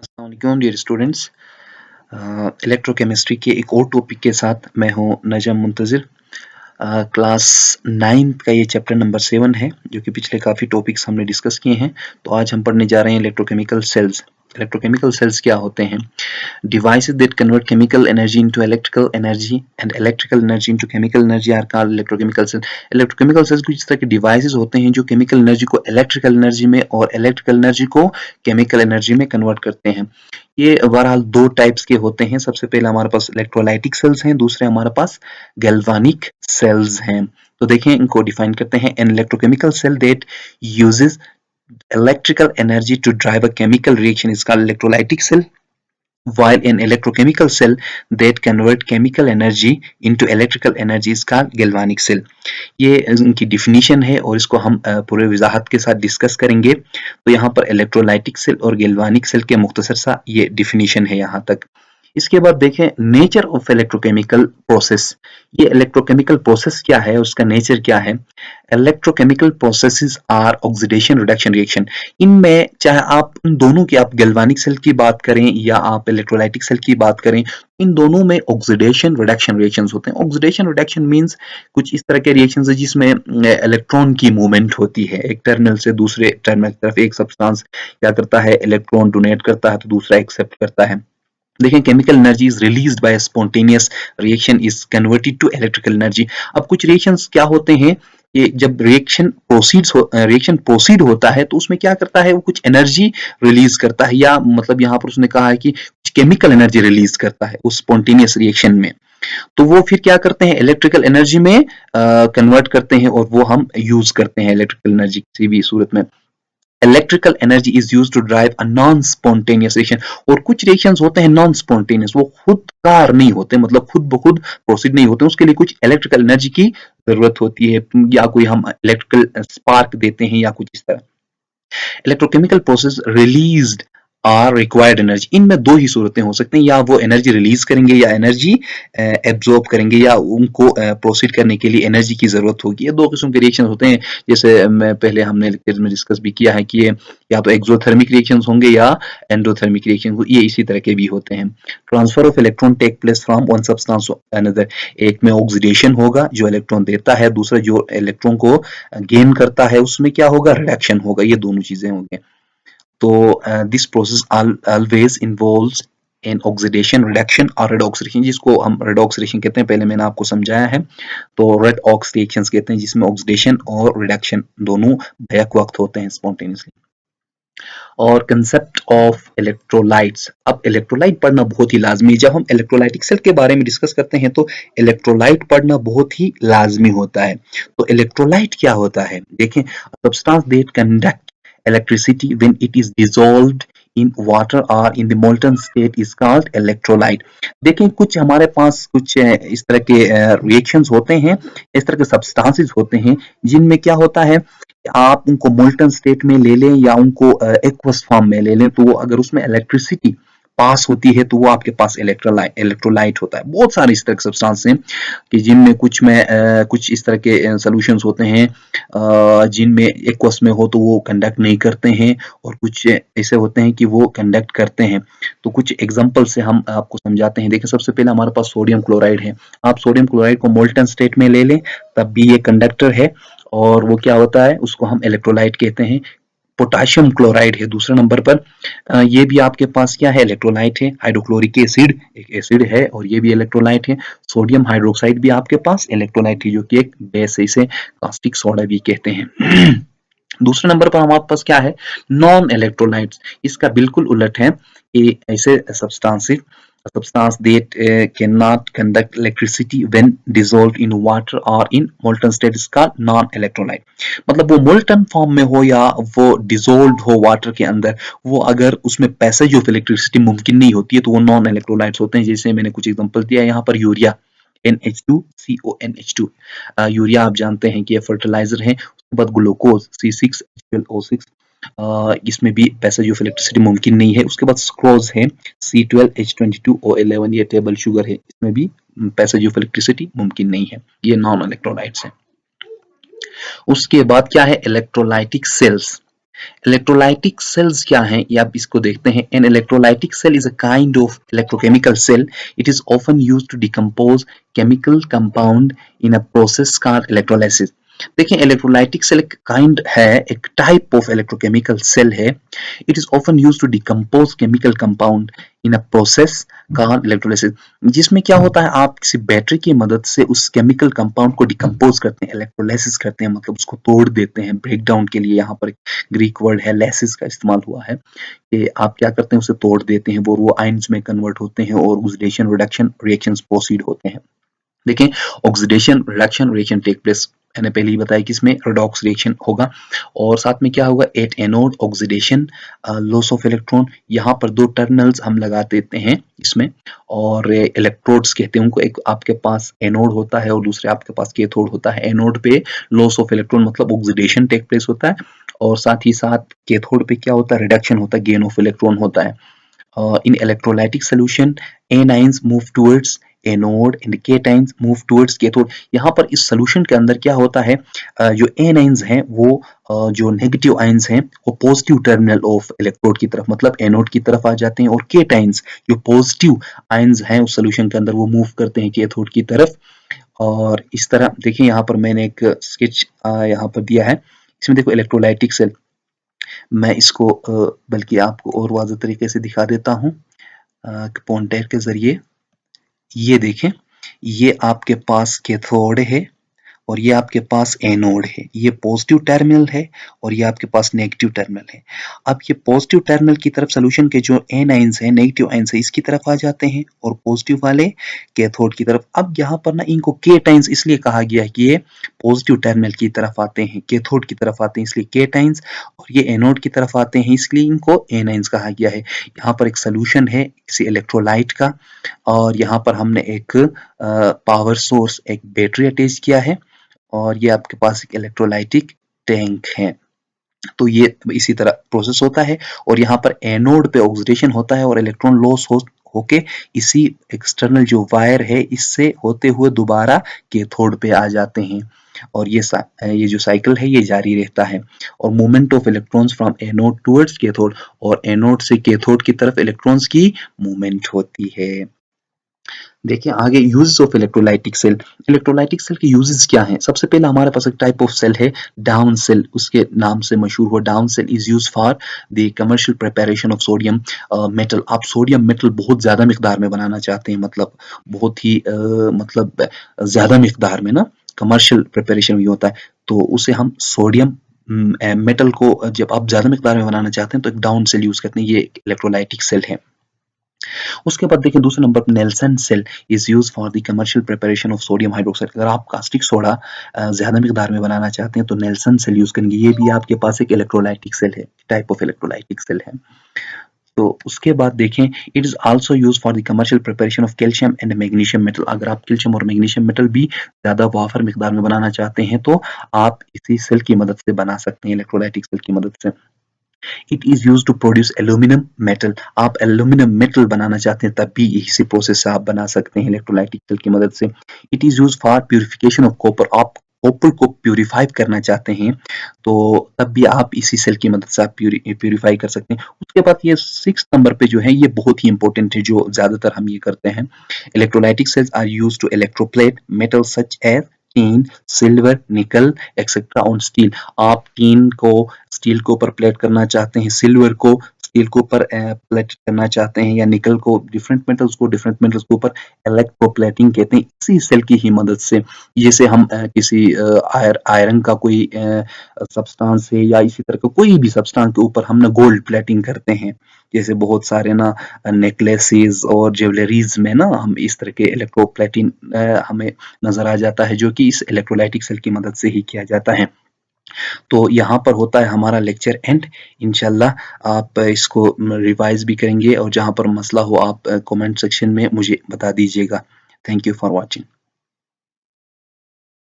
अस्सलाम dear students. Electrochemistry के एक और टॉपिक के साथ मैं हूं नजम मुंतजिर। क्लास 9th का ये चैप्टर नंबर 7 है जो कि पिछले काफ़ी टॉपिक्स हमने डिस्कस किए हैं। तो आज हम पढ़ने जा रहे हैं इलेक्ट्रोकेमिकल सेल्स। इलेक्ट्रोकेमिकल सेल्स क्या होते हैं? Devices that convert chemical energy into electrical energy and electrical energy into chemical energy are called electrochemical cells. Electrochemical cells कुछ इस तरह के डिवाइसेस होते हैं जो केमिकल एनर्जी को इलेक्ट्रिकल एनर्जी में और इलेक्ट्रिकल एनर्जी को केमिकल एनर्जी में कन्वर्ट करते हैं। ये बहरहाल दो टाइप्स के होते हैं। सबसे पहले हमारे पास इलेक्ट्रोलाइटिक सेल्स हैं, दूसरे हमारे पास गैल्वानिक सेल्स हैं। तो देखें, इनको डिफाइन करते हैं। An electrochemical cell that uses electrical energy to drive a chemical reaction is called electrolytic cell, while an electrochemical cell that convert chemical energy into electrical energy is called galvanic cell. ये इनकी definition है और इसको हम पूरे वजाहत के साथ discuss करेंगे। तो यहाँ पर इलेक्ट्रोलाइटिक सेल और गैल्वानिक सेल के मुख्तसर सा ये डिफिनीशन है यहाँ तक। इसके बाद देखें नेचर ऑफ इलेक्ट्रोकेमिकल प्रोसेस। ये इलेक्ट्रोकेमिकल प्रोसेस क्या है, उसका नेचर क्या है? Electrochemical processes are oxidation reduction reaction. इनमें चाहे आप इन दोनों की, आप गैल्वानिक सेल की बात करें या आप इलेक्ट्रोलाइटिक सेल की बात करें, इन दोनों में ऑक्सीडेशन रिडक्शन रिएक्शंस होते हैं। ऑक्सीडेशन रिडक्शन मींस कुछ इस तरह के रिएक्शंस है जिसमें इलेक्ट्रॉन की मूवमेंट होती है। एक टर्मिनल से दूसरे टर्मिनल की तरफ एक सब्सटेंस क्या करता है, इलेक्ट्रॉन डोनेट करता है तो दूसरा एक्सेप्ट करता है। देखें, chemical energy is released by spontaneous reaction is converted to electrical energy. अब कुछ रिएक्शंस क्या होते हैं कि जब रिएक्शन प्रोसीड होता है तो उसमें क्या करता है, वो कुछ एनर्जी रिलीज करता है, या मतलब यहाँ पर उसने कहा है कि कुछ केमिकल एनर्जी रिलीज करता है उस स्पॉन्टेनियस रिएक्शन में। तो वो फिर क्या करते हैं, इलेक्ट्रिकल एनर्जी में कन्वर्ट करते हैं और वो हम यूज करते हैं इलेक्ट्रिकल एनर्जी किसी भी सूरत में। Electrical energy is use to drive a non spontaneous reaction. और कुछ रिएक्शंस होते हैं नॉन स्पॉन्टेनियस, वो खुद कार नहीं होते, मतलब खुद ब खुद प्रोसीड नहीं होते, उसके लिए कुछ इलेक्ट्रिकल एनर्जी की जरूरत होती है, या कोई हम इलेक्ट्रिकल स्पार्क देते हैं या कुछ इस तरह। Electrochemical process released or required energy. इनमें दो ही सूरतें हो सकती हैं, या वो एनर्जी रिलीज करेंगे या एनर्जी एब्जॉर्ब करेंगे, या उनको प्रोसीड करने के लिए एनर्जी की जरूरत होगी। ये दो किस्म के रिएक्शन होते हैं, जैसे मैं पहले हमने लेक्चर में डिस्कस भी किया है कि ये या तो एक्सोथर्मिक रिएक्शंस होंगे या एंडोथर्मिक रिएक्शन, ये इसी तरह के भी होते हैं। Transfer of electron take place from one substance to another. एक में ऑक्सीडेशन होगा जो इलेक्ट्रॉन देता है, दूसरा जो इलेक्ट्रॉन को गेन करता है उसमें क्या होगा, रिडक्शन होगा। ये दोनों चीजें होंगी। तो this process always involves in oxidation reduction और रेडॉक्स रिएक्शन, जिसको हम रेडॉक्स रिएक्शन कहते हैं, पहले मैंने आपको समझाया है। तो रेडॉक्स रिएक्शंस कहते हैं जिसमें ऑक्सीडेशन और रिडक्शन दोनों बैक वक्त होते हैं स्पॉन्टेनियसली। और कंसेप्ट ऑफ इलेक्ट्रोलाइट्स। अब इलेक्ट्रोलाइट पढ़ना बहुत ही लाजमी है। जब हम इलेक्ट्रोलाइटिक सेल के बारे में डिस्कस करते हैं तो इलेक्ट्रोलाइट पढ़ना बहुत ही लाजमी होता है। तो इलेक्ट्रोलाइट क्या होता है? देखें, substance that conduct electricity when it is dissolved in water or in the molten state is called electrolyte. देखें, कुछ हमारे पास कुछ इस तरह के रिएक्शंस होते हैं, इस तरह के सब्सटेंसेस होते हैं जिनमें क्या होता है, आप उनको मोल्टन स्टेट में ले लें या उनको एक्वस फॉर्म में ले लें, तो वो अगर उसमें इलेक्ट्रिसिटी पास होती है तो वो आपके पास इलेक्ट्रोलाइट होता है। बहुत सारे इस तरह के सब्सटेंस हैं कि जिनमें कुछ इस तरह के सॉल्यूशंस होते हैं जिनमें एक्वस में हो तो वो कंडक्ट नहीं करते हैं, और कुछ ऐसे होते हैं कि वो कंडक्ट करते हैं। तो कुछ एग्जांपल से हम आपको समझाते हैं। देखिए, सबसे पहले हमारे पास सोडियम क्लोराइड है। आप सोडियम क्लोराइड को मोल्टन स्टेट में ले लें तब भी ये कंडक्टर है, और वो क्या होता है, उसको हम इलेक्ट्रोलाइट कहते हैं। पोटाशियम क्लोराइड है दूसरे नंबर पर। ये भी आपके पास क्या है, इलेक्ट्रोलाइट है। हाइड्रोक्लोरिक एसिड एक एसिड है और ये भी इलेक्ट्रोलाइट है। सोडियम हाइड्रोक्साइड भी आपके पास इलेक्ट्रोलाइट है जो कि एक बेस है, इसे कास्टिक सोडा भी कहते हैं। दूसरे नंबर पर हमारे पास क्या है, नॉन इलेक्ट्रोलाइट्स। इसका बिल्कुल उलट है कि ऐसे substance that cannot conduct electricity when dissolved in water or in molten state is called non-electrolyte। मतलब वो मोल्टन फॉर्म में हो या वो डिजोल्व हो वाटर के अंदर, वो अगर उसमें पैसेज ऑफ इलेक्ट्रिसिटी मुमकिन नहीं होती है तो वो नॉन इलेक्ट्रोलाइट्स होते हैं। जैसे मैंने कुछ एग्जांपल दिया यहाँ पर, यूरिया NH2CONH2। यूरिया आप जानते हैं कि ये फर्टिलाइजर है। उसके बाद ग्लूकोज C6H12O6, इसमें भी पैसेज ऑफ इलेक्ट्रिसिटी मुमकिन नहीं है। उसके बाद स्क्रोज है C12H22O11, ये टेबल शुगर है, इसमें भी पैसेज ऑफ इलेक्ट्रिसिटी मुमकिन नहीं है। ये नॉन इलेक्ट्रोलाइट्स हैं। उसके बाद क्या है, इलेक्ट्रोलाइटिक सेल्स। इलेक्ट्रोलाइटिक सेल्स क्या हैं ये आप इसको देखते हैं. An electrolytic cell is a kind of electrochemical cell. It is often used to decompose chemical compound in a process called electrolysis. देखिए इलेक्ट्रोलाइटिक सेल एक काइंड है, एक टाइप ऑफ इलेक्ट्रोकेमिकल सेल है. It is often used to decompose chemical compound in a process called electrolysis. जिसमें क्या होता है, आप किसी बैटरी की मदद से उस केमिकल कंपाउंड को डिकम्पोज करते हैं, इलेक्ट्रोलाइसिस करते हैं, मतलब उसको तोड़ देते हैं ब्रेक डाउन के लिए. यहाँ पर ग्रीक वर्ड है लेसिस का इस्तेमाल हुआ है कि आप क्या करते हैं, उसे तोड़ देते हैं, वो आयंस में कन्वर्ट होते हैं और ऑक्सीडेशन रिडक्शन रिएक्शंस प्रोसीड होते हैं. देखें oxidation reduction reaction take place, मैंने पहले ही बताया कि इसमें रेडॉक्स रिएक्शन होगा. और साथ में क्या होगा, at anode oxidation loss of electron. यहाँ पर दो टर्मिनल्स हम लगा देते हैं इसमें और इलेक्ट्रोड्स कहते हैं उनको. एक आपके पास एनोड होता है और दूसरे आपके पास कैथोड होता है. एनोड पे लॉस ऑफ इलेक्ट्रॉन मतलब ऑक्सीडेशन टेक प्लेस होता है और साथ ही साथ कैथोड पे क्या होता है, रिडक्शन होता है, गेन ऑफ इलेक्ट्रॉन होता है. In electrolytic solution anions move towards anode and cations move towards cathode. यहाँ पर इस सोल्यूशन के अंदर क्या होता है, जो एनाइंस हैं वो जो नेगेटिव आयंस हैं वो पॉजिटिव टर्मिनल ऑफ इलेक्ट्रोड की तरफ मतलब एनोड की तरफ आ जाते हैं और केटाइंस जो पॉजिटिव आयंस हैं उस सोल्यूशन के अंदर वो मूव करते हैं कैथोड की तरफ. और इस तरह देखिए यहाँ पर मैंने एक स्केच यहाँ पर दिया है. इसमें देखो इलेक्ट्रोलाइटिक सेल, मैं इसको बल्कि आपको और वाज़ेह तरीके से दिखा देता हूँ पॉइंटर के जरिए. ये देखें, ये आपके पास कैथोड है और ये आपके पास एनोड है. ये पॉजिटिव टर्मिनल है और ये आपके पास नेगेटिव टर्मिनल है. अब ये पॉजिटिव टर्मिनल की तरफ सोल्यूशन के जो एन आयंस हैं, नेगेटिव आयंस है, इसकी तरफ आ जाते हैं और पॉजिटिव वाले कैथोड की तरफ. अब यहाँ पर ना इनको केटाइंस इसलिए कहा गया है कि ये पॉजिटिव टर्मिनल की तरफ आते हैं, कैथोड की तरफ आते हैं इसलिए केटाइंस, और ये एनोड की तरफ आते हैं इसलिए इनको एनाइंस कहा गया है. यहाँ पर एक सोल्यूशन है किसी इलेक्ट्रोलाइट का और यहाँ पर हमने एक पावर सोर्स, एक बैटरी अटैच किया है और ये आपके पास एक इलेक्ट्रोलाइटिक टैंक है. तो ये इसी तरह प्रोसेस होता है और यहाँ पर एनोड पे ऑक्सीडेशन होता है और इलेक्ट्रॉन लॉस होके इसी एक्सटर्नल जो वायर है इससे होते हुए दोबारा कैथोड पे आ जाते हैं और ये जो साइकिल है ये जारी रहता है. और movement of electrons from anode towards cathode, और एनोड से कैथोड की तरफ इलेक्ट्रॉन्स की मूवमेंट होती है. देखिए आगे uses of electrolytic cell. Electrolytic cell के यूजेस क्या हैं? सबसे पहले हमारे पास एक टाइप ऑफ सेल है डाउन सेल, उसके नाम से मशहूर हो. Down cell is use for the commercial preparation of sodium metal. आप सोडियम मेटल बहुत ज्यादा मिकदार में बनाना चाहते हैं, मतलब बहुत ही मतलब ज्यादा मिकदार में ना, कमर्शियल प्रिपरेशन भी होता है, तो उसे हम सोडियम मेटल को जब आप ज्यादा मिकदार में बनाना चाहते हैं तो एक डाउन सेल यूज करते हैं. ये इलेक्ट्रोलाइटिक सेल है. उसके बाद देखिए दूसरे नंबर पर Nelson cell is use for the commercial preparation of sodium hydroxide. अगर आप कास्टिक सोडा ज्यादा मिकदार में बनाना चाहते हैं तो नेल्सन सेल यूज करेंगे. ये भी आपके पास एक इलेक्ट्रोलाइटिक सेल है, टाइप ऑफ इलेक्ट्रोलाइटिक सेल है. तो उसके बाद देखें it is also use for the commercial preparation of calcium and magnesium metal. अगर आप कैल्शियम और मैग्नीशियम मेटल भी ज्यादा वाफर मिकदार में बनाना चाहते हैं तो आप इसी सेल की मदद से बना सकते हैं, इलेक्ट्रोलाइटिक सेल की मदद से. It is use to produce aluminium metal. आप एल्यूमिनियम मेटल बनाना चाहते हैं तब भी इसी प्रोसेस से आप बना सकते हैं इलेक्ट्रोलाइटिक सेल की मदद से. It is use for purification of copper. आप कॉपर को प्यूरिफाई करना चाहते हैं तो तब भी आप इसी सेल की मदद से आप प्यूरिफाई कर सकते हैं. उसके बाद ये 6 नंबर पे जो है ये बहुत ही इंपॉर्टेंट है, जो ज्यादातर हम ये करते हैं. Electrolytic cells are use to electroplate metal such as tin, silver, nickel etcetera on steel. आप टीन को स्टील के ऊपर प्लेट करना चाहते हैं, सिल्वर को स्टील के ऊपर प्लेट करना चाहते हैं, या निकल को, डिफरेंट मेटल्स के ऊपर इलेक्ट्रोप्लेटिंग कहते हैं. इसी सेल की ही मदद से, जैसे हम किसी आयरन का कोई सब्सटेंस है या इसी तरह का कोई भी सब्सटेंस के ऊपर हम ना गोल्ड प्लेटिंग करते हैं, जैसे बहुत सारे ना नेकलेसेस और ज्वेलरीज में ना हम इस तरह के इलेक्ट्रोप्लेटिंग हमें नजर आ जाता है, जो कि इस इलेक्ट्रोलाइटिक सेल की मदद से ही किया जाता है. तो यहाँ पर होता है हमारा लेक्चर एंड. इंशाल्लाह आप इसको रिवाइज भी करेंगे और जहाँ पर मसला हो आप कमेंट सेक्शन में मुझे बता दीजिएगा. Thank you for watching.